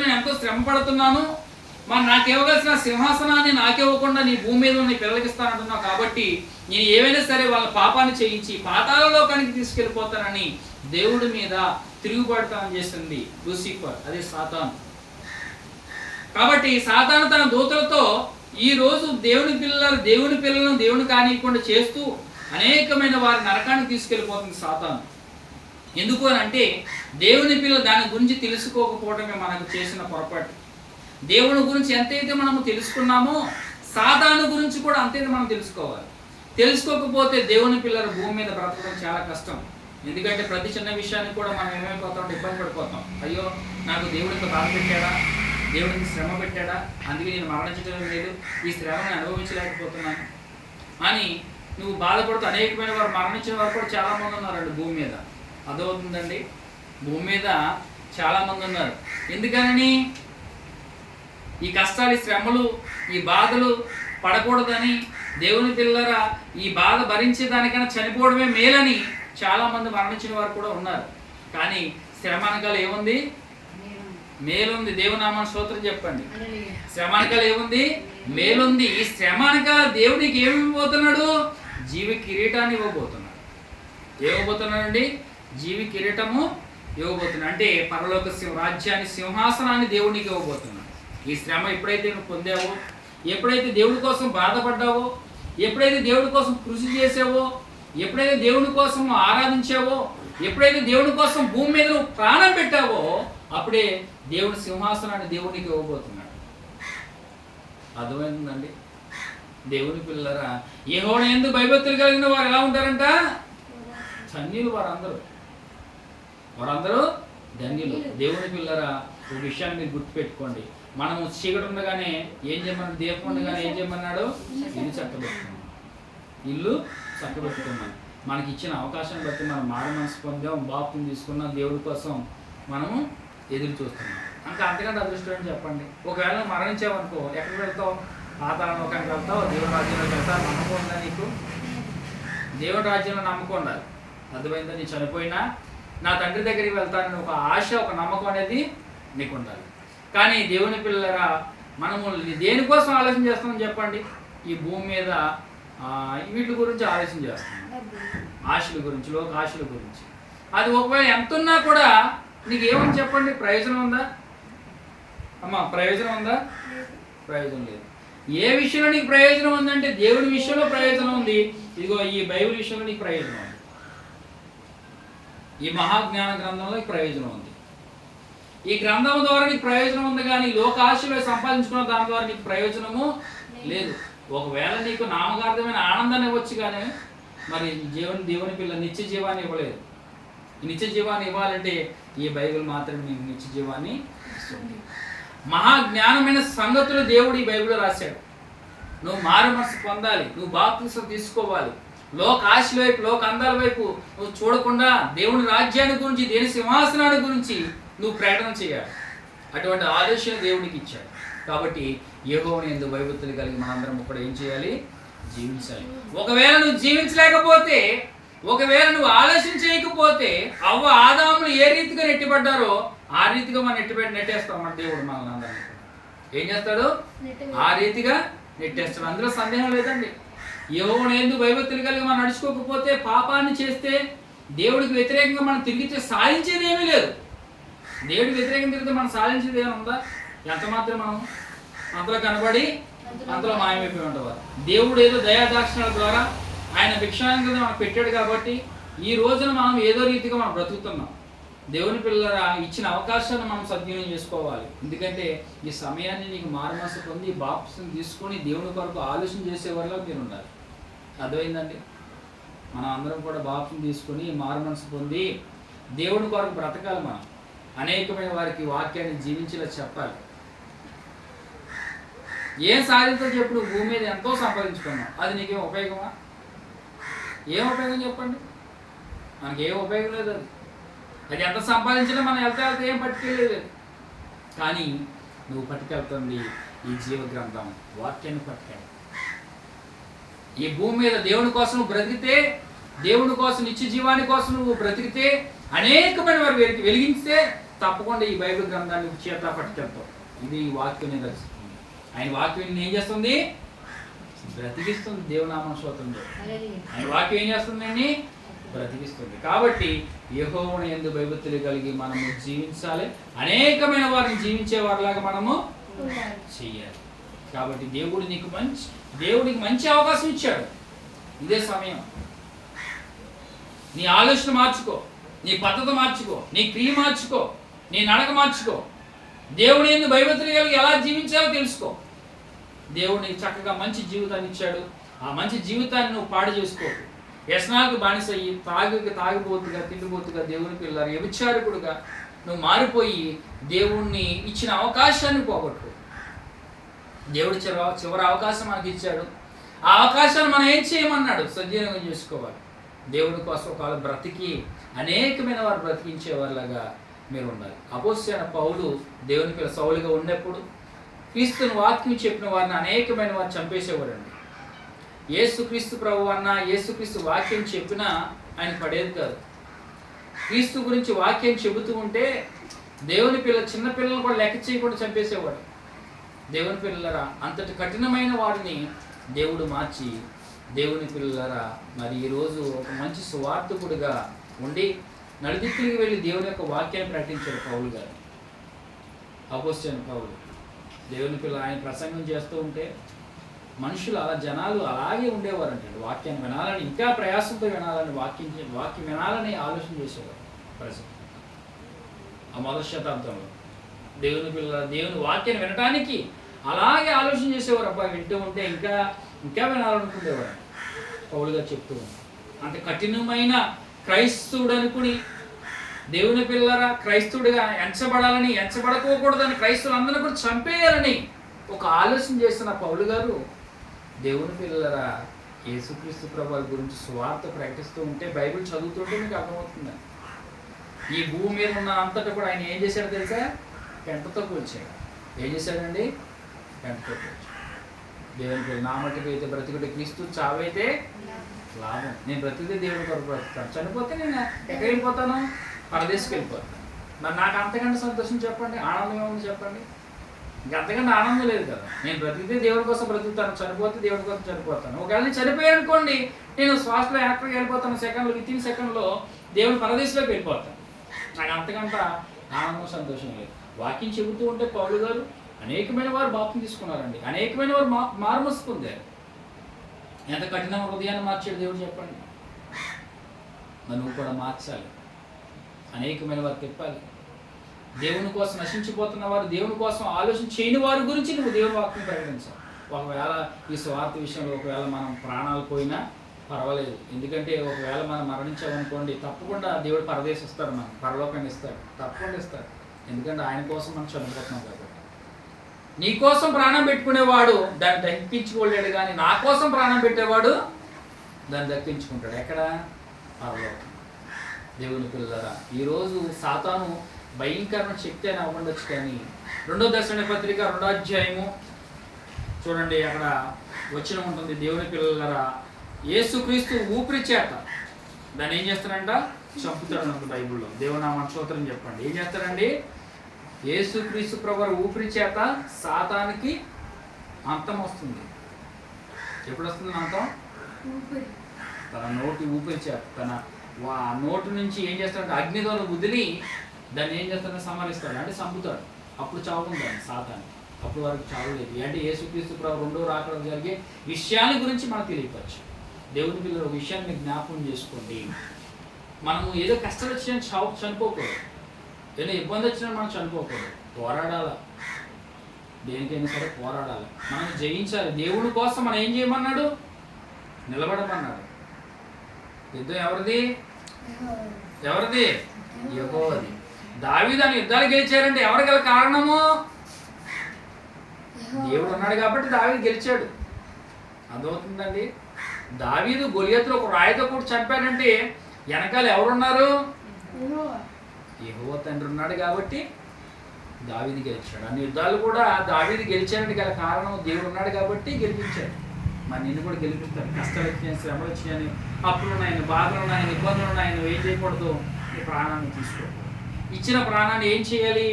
నేను ఎంతో శ్రమ పడుతున్నాను, మరి నాకు ఇవ్వవలసిన సింహాసనాన్ని నాకివ్వకుండా నీ భూమి మీద నీ పిల్లలకి ఇస్తానంటున్నావు, కాబట్టి నేను ఏవైనా సరే వాళ్ళ పాపాన్ని చేయించి పాతాళలోకానికి తీసుకెళ్ళిపోతానని దేవుడి మీద తిరుగుబడతానని చేసింది లూసిఫర్, అదే సాతాను. కాబట్టి సాతాను తన దూతలతో ఈ రోజు దేవుని పిల్లలను దేవుని కానియకుండా చేస్తూ అనేకమైన వారి నరకానికి తీసుకెళ్ళిపోతుంది సాతాను. ఎందుకు అని అంటే దేవుని పిల్లలు దాని గురించి తెలుసుకోకపోవడమే మనకు చేసిన పొరపాటు. దేవుని గురించి ఎంతైతే మనము తెలుసుకున్నామో సాతాను గురించి కూడా అంతైతే మనం తెలుసుకోవాలి. తెలుసుకోకపోతే దేవుని పిల్లలు భూమి మీద బ్రతకడం చాలా కష్టం. ఎందుకంటే ప్రతి చిన్న విషయానికి కూడా మనం ఏమైపోతాం, ఇబ్బంది పడిపోతాం. అయ్యో నాకు దేవుడికి బాధ పెట్టాడా, దేవుడికి శ్రమ పెట్టాడా, అందుకే నేను మరణించడం లేదు, ఈ శ్రమను అనుభవించలేకపోతున్నాను అని నువ్వు బాధపడుతూ అనేకమైన వారు మరణించిన వారు కూడా చాలామంది ఉన్నారండి భూమి మీద. అదవుతుందండి, భూమి మీద చాలామంది ఉన్నారు. ఎందుకని ఈ కష్టాలు, ఈ శ్రమలు, ఈ బాధలు పడకూడదని దేవుని పిల్లరా ఈ బాధ భరించేదానికైనా చనిపోవడమే మేలని చాలామంది మరణించిన వారు కూడా ఉన్నారు. కానీ శ్రమ అనకాల ఏముంది? మేలుంది. దేవునామా స్తోత్రం చెప్పండి. శ్రమ అనకాల ఏముంది? మేలుంది. ఈ శ్రమ అనకాల దేవునికి ఏమి ఇవ్వబోతున్నాడు? జీవి కిరీటాన్ని ఇవ్వబోతున్నాడు. ఏమబోతున్నాడండి? జీవి కిరీటము ఇవ్వబోతున్నాడు. అంటే పరలోక రాజ్యాన్ని, సింహాసనాన్ని దేవునికి ఇవ్వబోతున్నాడు. ఈ శ్రమ ఎప్పుడైతే నువ్వు పొందావో, ఎప్పుడైతే దేవుడి కోసం బాధపడ్డావో, ఎప్పుడైతే దేవుడి కోసం కృషి చేసావో, ఎప్పుడైతే దేవుడి కోసం ఆరాధించావో, ఎప్పుడైతే దేవుడి కోసం భూమి మీద నువ్వు ప్రాణం పెట్టావో, అప్పుడే దేవుడి సింహాసనాన్ని దేవునికి ఇవ్వబోతున్నాడు. అర్థమైందండి? దేవుని పిల్లరా యెహోవా యందు భయభక్తులు కలిగిన వారు ఎలా ఉంటారంట? ధన్యులు. వారందరూ ధన్యులు. దేవుని పిల్లరా ఒక విషయాన్ని మీరు గుర్తుపెట్టుకోండి. మనము చీకటి ఉండగానే ఏం చేయమన్నాడు? దీపం ఉండగానే ఏం చేయమన్నాడు? ఇల్లు చక్కబెట్టుకున్నాం. ఇల్లు చక్కబెట్టుకున్నాం. మనకి ఇచ్చిన అవకాశాన్ని బట్టి మనం మారు మనసు పొందాం, బాప్తిని తీసుకున్నాం, దేవుడి కోసం మనము ఎదురు చూస్తున్నాం. ఇంకా అంతకంటే అదృష్టం అని చెప్పండి. ఒకవేళ మరణించావనుకో ఎక్కడికి వెళ్తావు? పాతాళలోకానికి వెళ్తావు, దేవుడి రాజ్యంలోకి వెళ్తావు. నమ్మకం ఉందా నీకు? దేవుడి రాజ్యంలో నమ్మకం ఉండాలి. అర్థమైందా? నీ చనిపోయినా నా తండ్రి దగ్గరికి వెళ్తానని ఒక ఆశ, ఒక నమ్మకం అనేది నీకు ఉండాలి. కానీ దేవుని పిల్లరా మనము దేనికోసం ఆలోచన చేస్తామని చెప్పండి? ఈ భూమి మీద వీటి గురించి ఆలోచన చేస్తాం, ఆశల గురించి, లోక ఆశల గురించి. అది ఒకవేళ ఎంత ఉన్నా కూడా నీకు ఏమని చెప్పండి? ప్రయోజనం ఉందా అమ్మా? ప్రయోజనం ఉందా? ప్రయోజనం లేదు. ఏ విషయంలో నీకు ప్రయోజనం ఉందంటే దేవుడి విషయంలో ప్రయోజనం ఉంది. ఇదిగో ఈ బైబిల్ విషయంలో నీకు ప్రయోజనం ఉంది. ఈ మహాజ్ఞాన గ్రంథంలో నీకు ప్రయోజనం ఉంది. ఈ గ్రంథం ద్వారా నీకు ప్రయోజనం ఉంది, కానీ లోకాశలో సంపాదించుకున్న దాని ద్వారా నీకు ప్రయోజనము లేదు. ఒకవేళ నీకు నామకార్థమైన ఆనందాన్ని ఇవ్వచ్చు, కానీ మరి దేవుని పిల్ల నిత్య జీవాన్ని ఇవ్వలేదు. నిత్య జీవాన్ని ఇవ్వాలంటే ఈ బైబిల్ మాత్రమే నీకు నిత్య జీవాన్ని ఇస్తుంది. మహాజ్ఞానమైన సంగతులు దేవుడు ఈ బైబిల్లో రాశాడు. నువ్వు మారు మనసు పొందాలి, నువ్వు బాప్తిసం తీసుకోవాలి. లోక ఆశల వైపు, లోక అందాల వైపు నువ్వు చూడకుండా దేవుని రాజ్యాన్ని గురించి, దేవుని సింహాసనాన్ని గురించి నువ్వు ప్రకటన చేయాలి. అటువంటి ఆలోచన దేవునికి ఇచ్చాడు. కాబట్టి యెహోవా యందు భయభక్తులు కలిగి మనందరం కూడా ఏం చేయాలి? జీవించాలి. ఒకవేళ నువ్వు జీవించలేకపోతే, ఒకవేళ నువ్వు ఆలోచన చేయకపోతే, అవ్వ ఆదాములు ఏ రీతిగా నెట్టిపడ్డారో ఆ రీతిగా మనం నెట్టేస్తాం. మన దేవుడు మనల్ని అందరినీ ఏం చేస్తాడు? ఆ రీతిగా నెట్టేస్తాడు. అందులో సందేహం లేదండి. యెహోవా యందు భయభక్తులు కలిగి మనం నడుచుకోకపోతే, పాపాన్ని చేస్తే, దేవుడికి వ్యతిరేకంగా మనం తిరిగితే సాధించేది ఏమీ లేదు. దేవుడికి వ్యతిరేకంగా తిరిగితే మనం సాధించేది ఏమైనా ఉందా? ఎంత మాత్రం మనం అంతలో కనబడి అంతలో మాయమైపోయి ఉండేవారు. దేవుడు ఏదో దయాదాక్షిణాల ద్వారా ఆయన భిక్షాన్ని కింద మనకు పెట్టాడు. కాబట్టి ఈ రోజున మనం ఏదో రీతిగా మనం బ్రతుకుతున్నాం. దేవుని పిల్లల ఇచ్చిన అవకాశాన్ని మనం సద్వినియోగం చేసుకోవాలి. ఎందుకంటే ఈ సమయాన్ని నీకు మారుమనసు పొంది బాప్తిసం తీసుకొని దేవుని కొరకు ఆలోచన చేసే వల్ల మీరు ఉండాలి. అర్థమైందండి? మనం అందరం కూడా బాప్తిసం తీసుకొని మారుమనసు పొంది దేవుని కొరకు బ్రతకాలి. మనం అనేకమైన వారికి వాక్యాన్ని జీవించేలా చెప్పాలి. ఏం సాధించో చెప్పు. నువ్వు భూమి మీద ఎంతో సంపాదించుకున్నావు, అది నీకేం ఉపయోగమా? ఏం ఉపయోగం చెప్పండి? మనకి ఏం ఉపయోగం లేదు. అది ఎంత సంపాదించినా మనం వెళ్తే ఏం పట్టుకెళ్ళలేదు. కానీ నువ్వు పట్టుకెళ్తుంది ఈ జీవ గ్రంథం, వాక్యాన్ని పట్టుకెళ్ళి ఈ భూమి మీద దేవుని కోసం నువ్వు బ్రతికితే, దేవుని కోసం, నిత్య జీవాని కోసం నువ్వు బ్రతికితే, అనేకమైన వారు వెలిగిస్తే తప్పకుండా ఈ బైబిల్ గ్రంథాన్ని చేత పట్టుకెళ్తాం. ఇది ఈ వాక్యం రచిస్తుంది. ఆయన వాక్యం ఏం చేస్తుంది? బ్రతికిస్తుంది. దేవునామం స్తోత్రం. ఆయన వాక్యం ఏం చేస్తుందండి? బ్రతికిస్తుంది. కాబట్టి యెహోవాను యందు భయభక్తులు కలిగి మనము జీవించాలి. అనేకమైన వారిని జీవించే వారిలాగా మనము చెయ్యాలి. కాబట్టి దేవుడికి మంచి అవకాశం ఇచ్చాడు. ఇదే సమయం. నీ ఆలోచన మార్చుకో, నీ పద్ధతి మార్చుకో, నీ క్రియ మార్చుకో, నీ నడక మార్చుకో. దేవుని యందు భయభక్తులు కలిగి ఎలా జీవించాలో తెలుసుకో. దేవుడు నీకు చక్కగా మంచి జీవితాన్ని ఇచ్చాడు. ఆ మంచి జీవితాన్ని నువ్వు పాడు చేసుకోకు. వ్యసనాలకు బానిసయ్యి తాగిపోతుగా తిండిపోతుగా దేవుని పిల్లలు వ్యభిచారకుడుగా నువ్వు మారిపోయి దేవుణ్ణి ఇచ్చిన అవకాశాన్ని పోగొట్టు. దేవుడు చివరి అవకాశం మనకి ఇచ్చాడు. ఆ అవకాశాన్ని మనం ఏం చేయమన్నాడు? సద్వినియోగం చేసుకోవాలి. దేవుని కోసం ఒకవేళ బ్రతికి అనేకమైన వారు బ్రతికించేవారిలాగా మీరు ఉండాలి. అపోస్తలుడైన పౌలు దేవుని పిల్ల సౌలుగా ఉన్నప్పుడు క్రీస్తుని వాక్యం చెప్పిన వారిని అనేకమైన వారు చంపేసేవాడండి. యేసుక్రీస్తు ప్రభు అన్న యేసుక్రీస్తు వాక్యం చెప్పినా ఆయన పడేది కాదు. క్రీస్తు గురించి వాక్యం చెబుతూ ఉంటే దేవుని చిన్న పిల్లలను కూడా లెక్క చేయకుండా చంపేసేవాడు. దేవుని పిల్లలరా, అంతటి కఠినమైన వారిని దేవుడు మార్చి దేవుని పిల్లలరా మరి ఈరోజు ఒక మంచి సువార్తకుడిగా ఉండి నలుదిక్కులకి వెళ్ళి దేవుని యొక్క వాక్యాన్ని ప్రకటించాడు పౌలు గారు. అపోస్తలుడైన పౌలు దేవుని పిల్ల ఆయన ప్రసంగం చేస్తూ ఉంటే మనుషులు జనాలు అలాగే ఉండేవారు అంటాడు. వాక్యాన్ని వినాలని, ఇంకా ప్రయాసంతో వినాలని, వాక్యం వినాలని ఆలోచన చేసేవారు ప్రజలు. ఆ మొదటి శతాబ్దంలో దేవుని వాక్యాన్ని వినటానికి అలాగే ఆలోచన చేసేవారు. అబ్బాయి వింటూ ఉంటే ఇంకా వినాలనుకునేవారు. పౌలుగా చెప్తూ అంత కఠినమైన క్రైస్తవుడు అనుకుని దేవుని పిల్లరా క్రైస్తవుడిగా ఎంచబడాలని, ఎంచబడకోకూడదని, క్రైస్తవులందరినీ కూడా చంపేయాలని ఒక ఆలోచన చేస్తున్న పౌలు గారు దేవుని పిల్లరా యేసుక్రీస్తు ప్రభువు గురించి సువార్త ప్రకటిస్తూ ఉంటే బైబిల్ చదువుతుంటే మీకు అర్థమవుతుంది. ఈ భూమి మీద ఉన్న అంతటా కూడా ఆయన ఏం చేశాడో తెలుసా? పెంటతో కూల్చాడు. ఏం చేశాడండి? పెంటతో కూల్చాడు. దేవుని పిల్లలు నా మట్టుకు అయితే బ్రతికుడే క్రీస్తు, చావైతే లాభం. నేను బ్రతికితే దేవుని కొరకు బ్రతుకుతాను, చనిపోతే నేను ఎక్కడికి వెళ్ళిపోతాను? పరదేశకు వెళ్ళిపోతాను. మరి నాకు అంతకంటే సంతోషం చెప్పండి, ఆనందం ఏముంది చెప్పండి? ఇంకంతకంటే ఆనందం లేదు కదా. నేను బ్రతికితే దేవుడి కోసం బ్రతుకుతాను, చనిపోతే దేవుడి కోసం చనిపోతాను. ఒకవేళ నేను చనిపోయాను అనుకోండి, నేను శ్వాసలో యాక్టర్కి వెళ్ళిపోతాను, వితిన్ సెకండ్లో దేవుని పరదేశంలోకి వెళ్ళిపోతాను. నాకు అంతకంటే ఆనందం సంతోషం లేదు. వాక్యం చెబుతూ ఉంటే పౌలు గారు అనేకమైన వారు బాప్తిసం తీసుకున్నారండి. అనేకమైన వారు మారుమనసు పొందారు. ఎంత కఠిన హృదయాన్ని మార్చాడు దేవుడు చెప్పండి. మరి నువ్వు కూడా మార్చాలి. అనేకమైన వారు తిప్పాలి. దేవుని కోసం నశించిపోతున్న వారు, దేవుని కోసం ఆలోచన చేయని వారి గురించి నువ్వు దేవుని వాక్యం ప్రకటించాలి. ఒకవేళ ఈ స్వార్థ విషయంలో ఒకవేళ మనం ప్రాణాలు పోయినా పర్వాలేదు. ఎందుకంటే ఒకవేళ మనం మరణించామనుకోండి, తప్పకుండా దేవుడు పరదేశిస్తాడు, మనం పరలోకాన్ని ఇస్తాడు, తప్పకుండా ఇస్తాడు. ఎందుకంటే ఆయన కోసం మనం చనిపోతున్నాం కాబట్టి. నీ కోసం ప్రాణం పెట్టుకునేవాడు దాన్ని దక్కించుకోలేడు, కానీ నా కోసం ప్రాణం పెట్టేవాడు దాన్ని దక్కించుకుంటాడు. ఎక్కడ? పరలోకం. దేవుని పిల్లరా, ఈరోజు సాతాను భయంకరమైన శక్తి అని అవ్వండొచ్చు, కానీ 2వ దశలోని పత్రిక 2వ అధ్యాయము చూడండి, అక్కడ వచనం ఉంటుంది. దేవుని పిల్లలరా, యేసుక్రీస్తు ఊపిరి చేత దాన్ని ఏం చేస్తారంట? చంపుతాడు బైబిల్లో. దేవునామం స్తోత్రం చెప్పండి. ఏం చేస్తారండి? యేసుక్రీస్తు ప్రభువు ఊపిరి చేత సాతానికి అంతం వస్తుంది. ఎప్పుడు వస్తుంది అంతం? తన నోటి ఊపిరి చేత, తన నోటి నుంచి ఏం చేస్తాడంటే అగ్నితో వదిలి దాన్ని ఏం చేస్తాడని సంహరిస్తాడు, అంటే చంపుతాడు. అప్పుడు చావుకుంటాడు సాతాన్ని. అప్పుడు వారికి చావు లేదు. అంటే యేసుక్రీస్తు ప్రభు 2వ రాకడ జరిగే విషయాల గురించి మనకు తెలియవచ్చు. దేవుని పిల్లలు ఒక విషయాన్ని జ్ఞాపకం చేసుకోండి. మనము ఏదో కష్టాలు వచ్చినా చనిపోకూడదు, ఏదో ఇబ్బంది వచ్చినా మనం చనిపోకూడదు. పోరాడాలి, దేనికైనా సరే పోరాడాలి, మనం జయించాలి. దేవుని కోసం మనం ఏం చేయమన్నాడు? నిలబడమన్నాడు. యుద్ధం ఎవరిది? యెహోవాది. దావీదు అని యుద్ధాలు గెలిచారంటే ఎవరు గల కారణము? దేవుడు ఉన్నాడు కాబట్టి దావీదు గెలిచాడు. అర్థమవుతుందండి? దావీదు గొలియతులో ఒక రాయితో కూడా చంపాడంటే వెనకాల ఎవరున్నారు? యెహోవా తండ్రి ఉన్నాడు కాబట్టి దావీదు గెలిచాడు. అన్ని యుద్ధాలు కూడా దావీదు గెలిచాడంటే గల కారణం దేవుడు ఉన్నాడు కాబట్టి గెలిపించాడు. మరి నిన్ను కూడా గెలిపిస్తాడు. కష్టాలు వచ్చినాయని, శ్రమలు వచ్చినాయని, అప్పులు ఉన్నాయని, బాధలు ఉన్నాయని, ఇబ్బందులు ఉన్నాయని ఏం చేయకూడదు? నీ ప్రాణాన్ని తీసుకో. ఇచ్చిన ప్రాణాన్ని ఏం చేయాలి?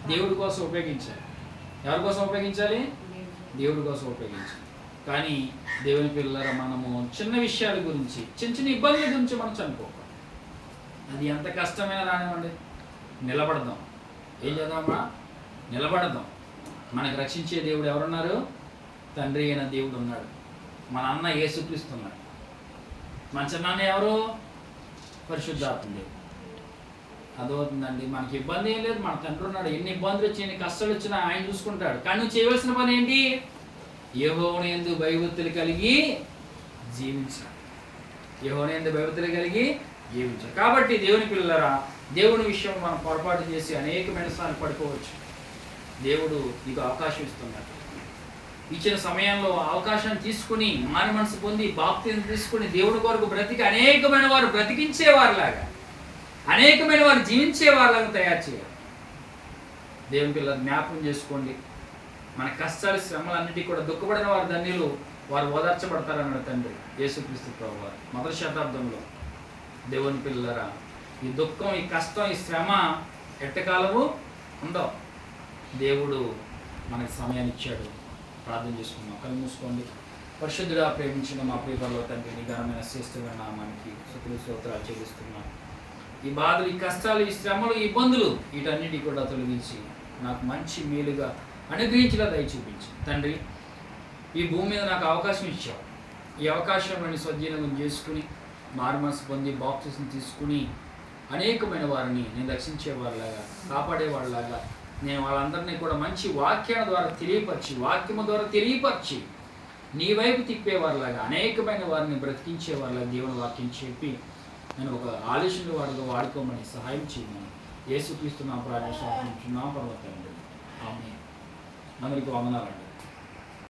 దేవుడి కోసం ఉపయోగించాలి. ఎవరి కోసం ఉపయోగించాలి? దేవుడి కోసం ఉపయోగించాలి. కానీ దేవుని పిల్లల మనము చిన్న విషయాల గురించి, చిన్న చిన్న ఇబ్బందుల గురించి మనం చనిపోకూడదు. అది ఎంత కష్టమైన రానివ్వండి, నిలబడదాం. ఏం చేద్దామా? నిలబడదాం. మనకు రక్షించే దేవుడు ఎవరున్నారు? తండ్రి అయిన దేవుడు ఉన్నాడు. మన అన్న యేసుక్రీస్తు ఉన్నాడు. మన చిన్నాన్న ఎవరు? పరిశుద్ధాత్మ దేవుడు. అదవుతుందండి. మనకి ఇబ్బంది ఏం లేదు, మన తండ్రి ఉన్నాడు. ఎన్ని ఇబ్బందులు వచ్చి ఎన్ని కష్టాలు వచ్చినా ఆయన చూసుకుంటాడు. కానీ నువ్వు చేయవలసిన పని ఏంటి? యెహోవాను యందు భయభక్తులు కలిగి జీవించాలి. యెహోవాను యందు భయభక్తులు కలిగి జీవించాలి. కాబట్టి దేవుని పిల్లరా, దేవుని విషయం మనం పొరపాటు చేసి అనేకమైన సార్లు పడుకోవచ్చు. దేవుడు నీకు అవకాశం ఇస్తున్నాడు. ఇచ్చిన సమయంలో అవకాశాన్ని తీసుకుని మారు మనసు పొంది బాప్తిని తీసుకుని దేవుని కొరకు బ్రతికి అనేకమైన వారు బ్రతికించేవారిలాగా, అనేకమైన వారు జీవించేవారిలాగా తయారు చేయాలి. దేవుని పిల్లలు జ్ఞాపకం చేసుకోండి. మన కష్టాలు శ్రమలన్నిటికీ కూడా దుఃఖపడిన వారు ధన్యులు, వారు ఓదార్చబడతారన్నాడు తండ్రి యేసుక్రీస్తు ప్రభువారు మొదటి శతాబ్దంలో. దేవుని పిల్లరా, ఈ దుఃఖం, ఈ కష్టం, ఈ శ్రమ ఎట్టకాలము ఉండవు. దేవుడు మనకి సమయాన్ని ఇచ్చాడు. ప్రార్థన చేసుకున్నాం. కళ్ళు మూసుకోండి. పరిశుద్ధుడా, ప్రేమించిన మా ప్రియపరలో తండ్రి, నీ ఘనమైన శ్రేష్టమైన నామానికి స్తుతులు స్తోత్రాలు చెల్లిస్తున్నాం. ఈ బాధలు, ఈ కష్టాలు, ఈ శ్రమలు, ఈ ఇబ్బందులు వీటన్నిటి కూడా తొలగించి నాకు మంచి మేలుగా అనుగ్రహించేలా దయ చూపించి తండ్రి, ఈ భూమి మీద నాకు అవకాశం ఇచ్చావు. ఈ అవకాశాన్ని సద్వినియోగం చేసుకుని మారు మనసు పొంది బాప్తిసం తీసుకుని అనేకమైన వారిని నేను రక్షించేవారిలాగా, కాపాడేవాళ్ళలాగా నేను వాళ్ళందరినీ కూడా మంచి వాక్యాల ద్వారా తెలియపరిచి, వాక్యము ద్వారా తెలియపరిచి నీ వైపు తిప్పేవారిలాగా, అనేకమైన వారిని బ్రతికించేవారిలాగా దేవుని వాక్యం చెప్పి నేను ఒక ఆలోచన వాడిగా వాడుకోమని సహాయం చేయమని యేసుక్రీస్తు నా ప్రార్థన సమర్పించున్నాం పర్వతండి. ఆమేన్. అందరికీ వందనాలండి.